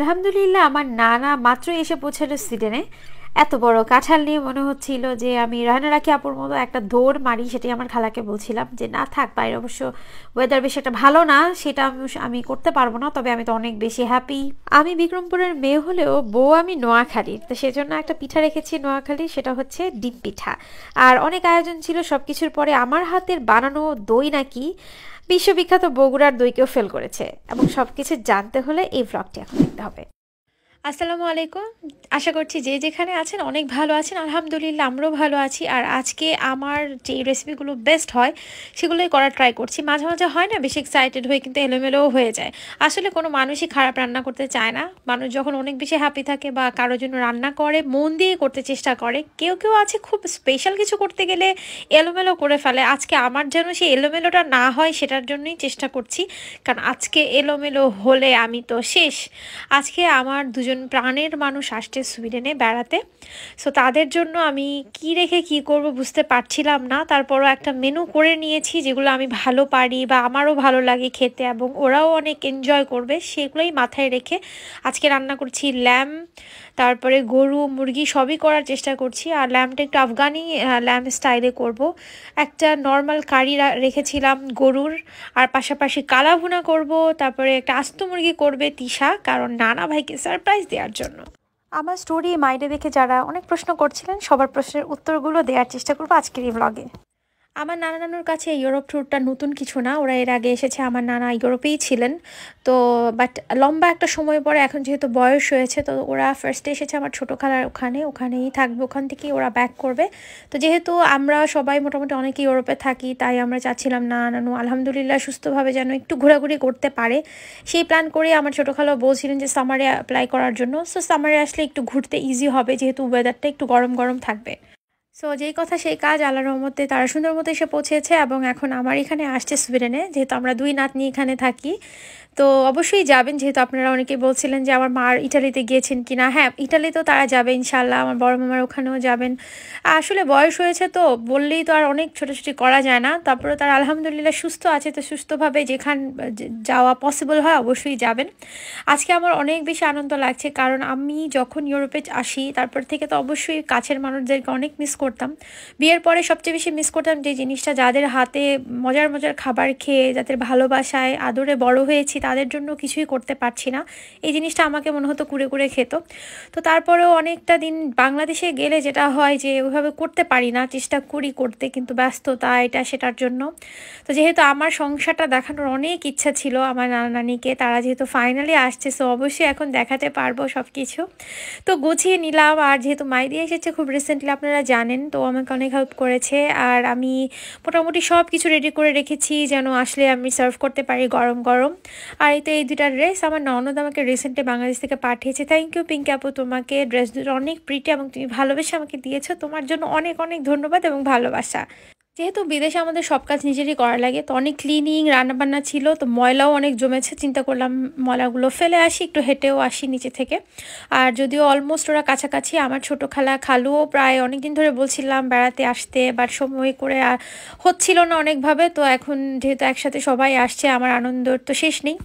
আলহামদুলিল্লাহ আমার নানা মাত্রই এসে পৌঁছালো সুইডেনে। এত বড় কাঁঠাল নিয়ে মনে হচ্ছিল যে আমি রাহানা রাখি আপুর মতো একটা দৌড় মারি। সেটাই আমার খালাকে বলছিলাম যে না থাক, বাইরে অবশ্য ওয়েদার বেশি একটা ভালো না, সেটা আমি করতে পারবো না, তবে আমি তো অনেক বেশি হ্যাপি। আমি বিক্রমপুরের মেয়ে হলেও বউ আমি নোয়াখালীর, তো সেজন্য একটা পিঠা রেখেছি নোয়াখালী, সেটা হচ্ছে ডিম পিঠা। আর অনেক আয়োজন ছিল সব কিছুর পরে আমার হাতের বানানো দই নাকি বিশ্ববিখ্যাত বগুড়ার দইকেও ফেল করেছে। এবং সব কিছু জানতে হলে এই ব্লগটি এখন দেখতে হবে। আসসালামু আলাইকুম, আশা করছি যে যেখানে আছেন অনেক ভালো আছেন। আলহামদুলিল্লাহ আমরাও ভালো আছি। আর আজকে আমার যে রেসিপিগুলো বেস্ট হয় সেগুলোই করার ট্রাই করছি। মাঝে মাঝে হয় না বেশি এক্সাইটেড হয়ে কিন্তু এলোমেলোও হয়ে যায়। আসলে কোনো মানুষই খারাপ রান্না করতে চায় না। মানুষ যখন অনেক বেশি হ্যাপি থাকে বা কারোর জন্য রান্না করে মন দিয়ে করতে চেষ্টা করে। কেউ কেউ আছে খুব স্পেশাল কিছু করতে গেলে এলোমেলো করে ফেলে। আজকে আমার যেন সেই এলোমেলোটা না হয় সেটার জন্যই চেষ্টা করছি, কারণ আজকে এলোমেলো হলে আমি তো শেষ। আজকে আমার দুজন প্রাণের মানুষ আসছে সুইডেনে বেড়াতে, সো তাদের জন্য আমি কি রেখে কি করব বুঝতে পারছিলাম না। তারপরও একটা মেনু করে নিয়েছি যেগুলো আমি ভালো পারি বা আমারও ভালো লাগে খেতে এবং ওরাও অনেক এনজয় করবে, সেগুলোই মাথায় রেখে আজকে রান্না করছি ল্যাম্প, তারপরে গরু মুরগি সবই করার চেষ্টা করছি। আর ল্যাম্পটা একটু আফগানি ল্যাম্প স্টাইলে করব। একটা নর্মাল কারি রেখেছিলাম গরুর, আর পাশাপাশি কালা ভুনা করব, তারপরে একটা আস্ত মুরগি করবে তিশা, কারণ নানা ভাইকে সারপ্রাইজ দেওয়ার জন্য। আমার স্টোরি মাইডে দেখে যারা অনেক প্রশ্ন করছিলেন সবার প্রশ্নের উত্তরগুলো দেওয়ার চেষ্টা করবো আজকের এই ব্লগে। আমার নানা নানুর কাছে ইউরোপ ট্যুরটা নতুন কিছু না, ওরা এর আগে এসেছে, আমার নানা ইউরোপেই ছিলেন। তো বাট লম্বা একটা সময় পরে এখন যেহেতু বয়স হয়েছে, তো ওরা ফার্স্টে এসেছে আমার ছোটো খালার ওখানেই থাকবে, ওখান থেকেই ওরা ব্যাক করবে। তো যেহেতু আমরা সবাই মোটামুটি অনেকে ইউরোপে থাকি, তাই আমরা চাচ্ছিলাম না নানু আলহামদুলিল্লাহ সুস্থভাবে যেন একটু ঘোরাঘুরি করতে পারে। সেই প্ল্যান করে আমার ছোটো খালাও বলছিলেন যে সামারে অ্যাপ্লাই করার জন্য। সো সামারে আসলে একটু ঘুরতে ইজি হবে, যেহেতু ওয়েদারটা একটু গরম গরম থাকবে। সো যেই কথা সেই কাজ, আল্লাহর রহমতে তারা সুন্দর মতো এসে পৌঁছেছে এবং এখন আমার এখানে আসছে সুইডেনে, যেহেতু আমরা দুই নাতনি এখানে থাকি। তো অবশ্যই যাবেন, যেহেতু আপনারা অনেকেই বলছিলেন যে আমার মার ইটালিতে গিয়েছেন কিনা। হ্যাঁ, ইটালিতেও তারা যাবে ইনশাল্লাহ, আমার বড় মামার ওখানেও যাবেন। আসলে বয়স হয়েছে তো বললেই তো আর অনেক ছোটাছুটি করা যায় না, তারপরে তারা আলহামদুলিল্লাহ সুস্থ আছে, তো সুস্থভাবে যাওয়া পসিবল হয় অবশ্যই যাবেন। আজকে আমার অনেক বেশি আনন্দ লাগছে, কারণ আমি যখন ইউরোপে আসি তারপর থেকে তো অবশ্যই কাছের মানুষদেরকে অনেক মিস করতাম। বিয়ের পরে সবচেয়ে বেশি মিস করতাম যে জিনিসটা, যাদের হাতে মজার মজার খাবার খেয়ে, যাদের ভালোবাসায় আদরে বড় হয়েছি, তাদের জন্য কিছুই করতে পারছি না। এই জিনিসটা আমাকে মনে হতো কুড়ে কুড়ে খেত। তো তারপরেও অনেকটা দিন বাংলাদেশে গেলে যেটা হয় যে ওইভাবে করতে পারি না, চেষ্টা করি করতে, কিন্তু ব্যস্ততা এটা সেটার জন্য। তো যেহেতু আমার সংসারটা দেখানোর অনেক ইচ্ছা ছিল আমার নানা নানিকে, তারা যেহেতু ফাইনালি আসছে, সো অবশ্যই এখন দেখাতে পারবো সব কিছু। তো গুছিয়ে নিলাম। আর যেহেতু মাইদি এসেছে খুব রিসেন্টলি, আপনারা জানেন, তো আমাকে অনেক হেল্প করেছে। আর আমি মোটামুটি সব কিছু রেডি করে রেখেছি যেন আসলে আমি সার্ভ করতে পারি গরম গরম। আর এই তো এই দুটা ড্রেস আমার ননদ আমাকে রিসেন্টলি বাংলাদেশ থেকে পাঠিয়েছে। থ্যাংক ইউ পিঙ্কি আপু, তোমাকে ড্রেস দুটো অনেক প্রিটি এবং তুমি ভালোবেসে আমাকে দিয়েছো, তোমার জন্য অনেক অনেক ধন্যবাদ এবং ভালোবাসা। যেহেতু বিদেশে আমাদের সব কাজ নিজেরই করা লাগে, তো অনেক ক্লিনিং রান্নাবান্না ছিল, তো ময়লাও অনেক জমেছে, চিন্তা করলাম ময়লাগুলো ফেলে আসি, একটু হেঁটেও আসি নিচে থেকে। আর যদিও অলমোস্ট ওরা কাছাকাছি, আমার ছোটো খালুও প্রায় অনেক দিন ধরে বলছিলাম বেড়াতে আসতে, বাট সময় করে আর হচ্ছিল না অনেকভাবে। তো এখন যেহেতু একসাথে সবাই আসছে, আমার আনন্দর তো শেষ নেই।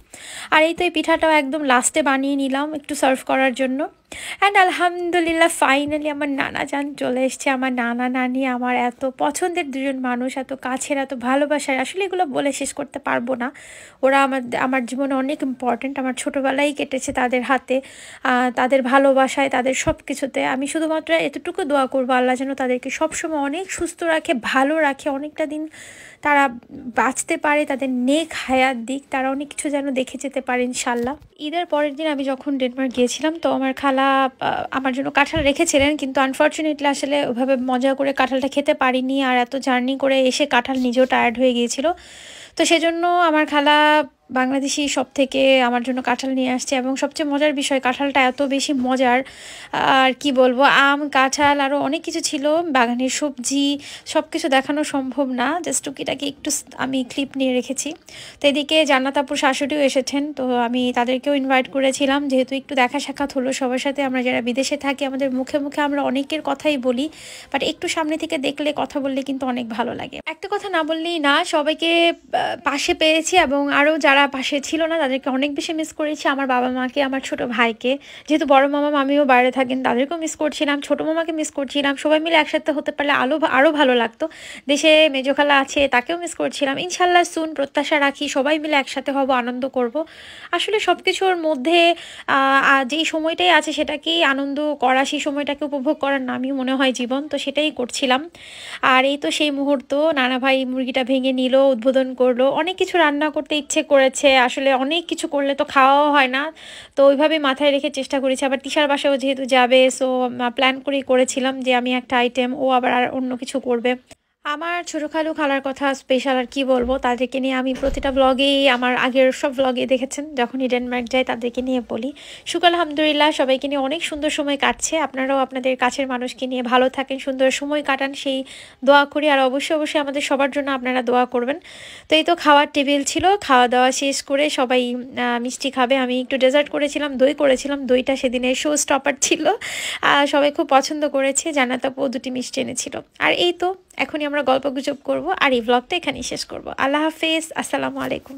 আর এই তো এই পিঠাটাও একদম লাস্টে বানিয়ে নিলাম একটু সার্ভ করার জন্য। অ্যান্ড আলহামদুলিল্লাহ ফাইনালি আমার নানা জান চলে এসছে। আমার নানা নানি আমার এত পছন্দের দুজন মানুষ, এত কাছের, এত ভালোবাসার, আসলে এগুলো বলে শেষ করতে পারবো না। ওরা আমার জীবনে অনেক ইম্পর্ট্যান্ট। আমার ছোটোবেলায় কেটেছে তাদের হাতে, তাদের ভালোবাসায়, তাদের সব কিছুতে। আমি শুধুমাত্র এতটুকু দোয়া করবো আল্লাহ যেন তাদেরকে সবসময় অনেক সুস্থ রাখে, ভালো রাখে, অনেকটা দিন তারা বাঁচতে পারে, তাদের নেক হায়াত দিক, তারা অনেক কিছু যেন দেখে যেতে পারে ইনশাল্লাহ। ঈদের পরের দিন আমি যখন ডেনমার্ক গিয়েছিলাম, তো আমার খালা আমার জন্য কাঁঠাল রেখেছিলেন, কিন্তু আনফর্চুনেটলি আসলে ওইভাবে মজা করে কাঁঠালটা খেতে পারিনি। আর এত জার্নি করে এসে কাঁঠাল নিজেও টায়ার্ড হয়ে গিয়েছিল, তো সেজন্য আমার খালা বাংলাদেশি সব থেকে আমার জন্য কাঁঠাল নিয়ে আসছে। এবং সবচেয়ে মজার বিষয়, কাঁঠালটা এত বেশি মজার, আর কি বলবো, আম কাঁঠাল আরও অনেক কিছু ছিল, বাগানের সবজি, সব কিছু দেখানো সম্ভব না, জাস্ট টুকিটাকি একটু আমি ক্লিপ নিয়ে রেখেছি। তো এদিকে জান্নাত আপুর শাশুড়িও এসেছেন, তো আমি তাদেরকেও ইনভাইট করেছিলাম, যেহেতু একটু দেখা সাক্ষাৎ হলো সবার সাথে। আমরা যারা বিদেশে থাকি আমাদের মুখে মুখে আমরা অনেকের কথাই বলি, বাট একটু সামনে থেকে দেখলে কথা বললে কিন্তু অনেক ভালো লাগে। একটা কথা না বললেই না, সবাইকে পাশে পেয়েছি এবং আরও যারা পাশে ছিল না তাদেরকে অনেক বেশি মিস করেছি। আমার বাবা মাকে, আমার ছোট ভাইকে, যেহেতু বড় মামা মামিও বাইরে থাকেন তাদেরকেও মিস করছিলাম, ছোটো মামাকে মিস করছিলাম। সবাই মিলে একসাথে হতে পারলে আরও ভালো লাগতো। দেশে মেজো খালা আছে, তাকেও মিস করছিলাম। ইনশাল্লাহ সুন প্রত্যাশা রাখি সবাই মিলে একসাথে হব, আনন্দ করব। আসলে সব কিছুর মধ্যে যেই সময়টাই আছে সেটাকেই আনন্দ করা, সেই সময়টাকে উপভোগ করার নামই মনে হয় জীবন। তো সেটাই করছিলাম। আর এই তো সেই মুহূর্ত, নানা ভাই মুরগিটা ভেঙে নিল, উদ্বোধন করলো। অনেক কিছু রান্না করতে ইচ্ছে করেছে, আসলে অনেক কিছু করলে তো খাওয়াও হয় না, তো ওইভাবে মাথায় রেখে চেষ্টা করেছি। আবার তিশার বাসাও যেহেতু যাবে, সো প্ল্যান করেই করেছিলাম যে আমি একটা আইটেম, ও আবার আর অন্য কিছু করবে। আমার ছোটো খালু খালার কথা স্পেশাল আর কি বলবো, তাদেরকে নিয়ে আমি প্রতিটা ব্লগেই, আমার আগের সব ব্লগে দেখেছেন যখনই ডেনমার্ক যাই তাদেরকে নিয়ে বলি। শুক্র আলহামদুলিল্লাহ সবাইকে নিয়ে অনেক সুন্দর সময় কাটছে। আপনারাও আপনাদের কাছের মানুষকে নিয়ে ভালো থাকেন, সুন্দর সময় কাটান, সেই দোয়া করি। আর অবশ্যই আমাদের সবার জন্য আপনারা দোয়া করবেন। তো এই তো খাওয়ার টেবিল ছিল, খাওয়া দাওয়া শেষ করে সবাই মিষ্টি খাবে। আমি একটু ডেজার্ট করেছিলাম, দই করেছিলাম। দইটা সেদিনের শো স্টপার ছিল, সবাই খুব পছন্দ করেছে। জান্নাত আপু 2টি মিষ্টি এনেছিল। আর এই তো এখনই আমরা গল্প গুজব করবো আর এই ব্লগটা এখানেই শেষ করব। আল্লাহ হাফেজ, আসসালামু আলাইকুম।